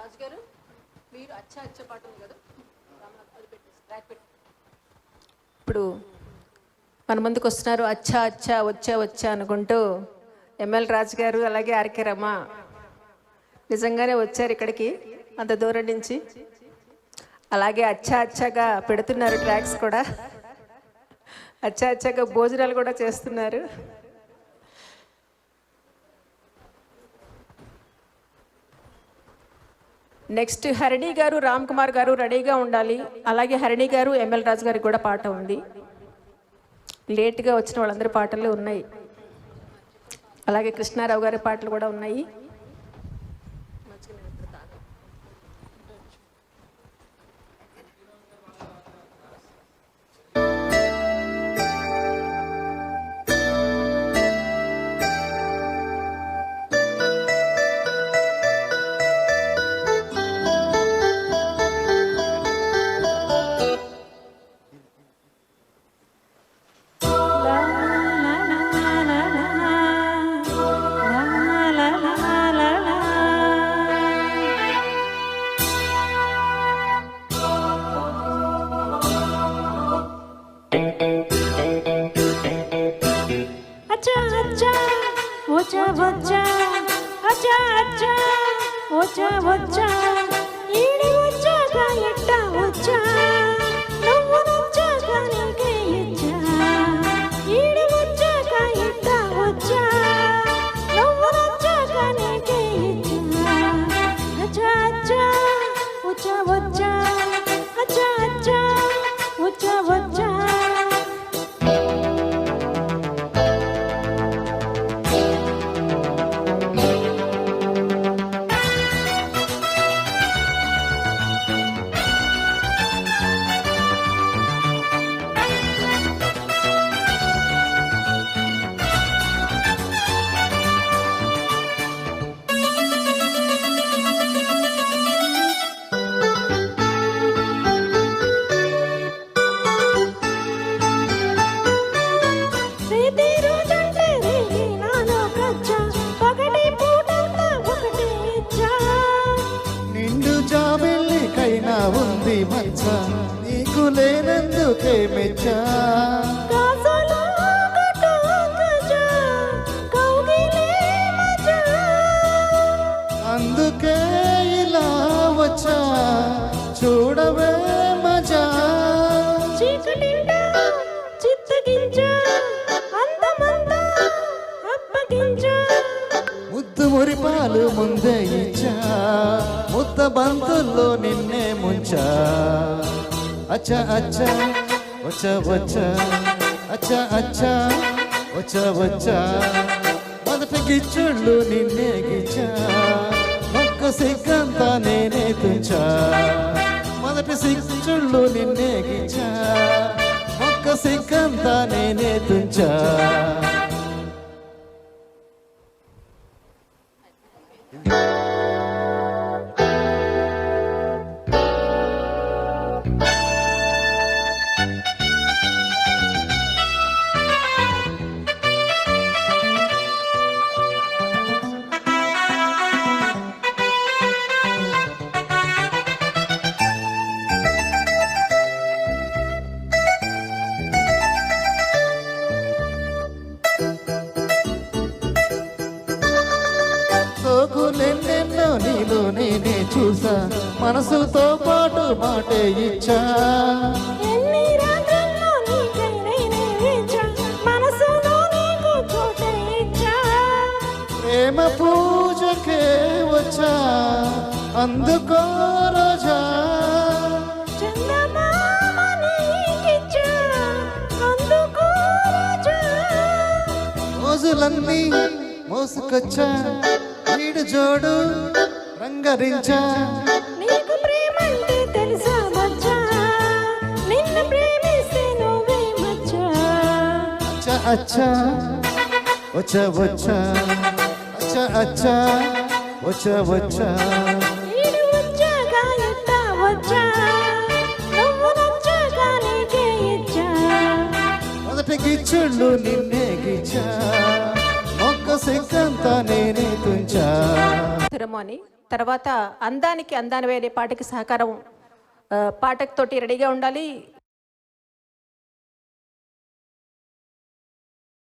రాజుగారు మీరు అచ్చా అచ్చా పాట ఉంది కదా, ఇప్పుడు మన ముందుకు వస్తున్నారు. అచ్చా అచ్చా వచ్చా వచ్చా అనుకుంటూ ఎంఎల్ రాజు గారు, అలాగే ఆర్కే రమ నిజంగానే వచ్చారు ఇక్కడికి అంత దూరం నుంచి. అలాగే అచ్చా అచ్చాగా పెడుతున్నారు ట్రాక్స్ కూడా, అచ్చా అచ్చాగా భోజనాలు కూడా చేస్తున్నారు. నెక్స్ట్ హరిణి గారు, రామ్ కుమార్ గారు రెడీగా ఉండాలి. అలాగే హరిణి గారు, ఎంఎల్ రాజు గారికి కూడా పాట ఉంది. లేట్గా వచ్చిన వాళ్ళందరి పాటలు ఉన్నాయి. అలాగే కృష్ణారావు గారి పాటలు కూడా ఉన్నాయి. వచ్చా వచ్చా అచ్చా అచ్చా వచ్చా వచ్చా ఈడి వచ్చాక ఎట్ట వచ్చా నువ్వు నచ్చాక నీకే ఇచ్చా ఈడి వచ్చాక ఎట్ట వచ్చా నువ్వు నచ్చాక నీకే ఇచ్చా అచ్చా అచ్చా వచ్చా వచ్చా అచ్చా అచ్చా వచ్చా వచ్చా ఉంది మచ్చ నీకు లేనందుకే మెచ్చా అందుకే ఇలా వచ్చా చూడవే మజా ముద్దు మురిపాలు ముందే ఇచ్చా ముద్ద బంతుల్లో నిన్నే ముంచా అచ్చా అచ్చా వచ్చా వచ్చా అచ్చా అచ్చా వచ్చా వచ్చా మొదటి గిచ్చుళ్ళు నిన్నే గిచ్చా ఒక్క సిగ్గంతా నేనే తుంచా మొదటి సిగ్గుళ్ళు నిన్నే గిచ్చా ఒక్క సిగ్గంతా నేనే తుంచా నీలో నేనే చూసా మనసుతో పాటు మాటే ఇచ్చా ప్రేమ పూజకే వచ్చా అందుకో రోజా రోజులన్నీ మోసుకొచ్చా వీడు జోడు రంగరించా నీకు ప్రేమంటే తెలుసా మచ్చా నిన్ను ప్రేమిస్తే నువ్వే మచ్చా అచ్చా అచ్చా వచ్చా వచ్చా అచ్చా అచ్చా వచ్చా వచ్చా ఈడు వచ్చాక ఎట్ట వచ్చా నువ్వు నచ్చాక నీకే ఇచ్చా మొదటి గిచ్చుళ్ళు నిన్నే గిచ్చా ఒక్క సిగ్గంతా నేనే తుంచా. తర్వాత అందానికి అందాని వేరే పాటకి సహకారం పాటకు తోటి రెడీగా ఉండాలి.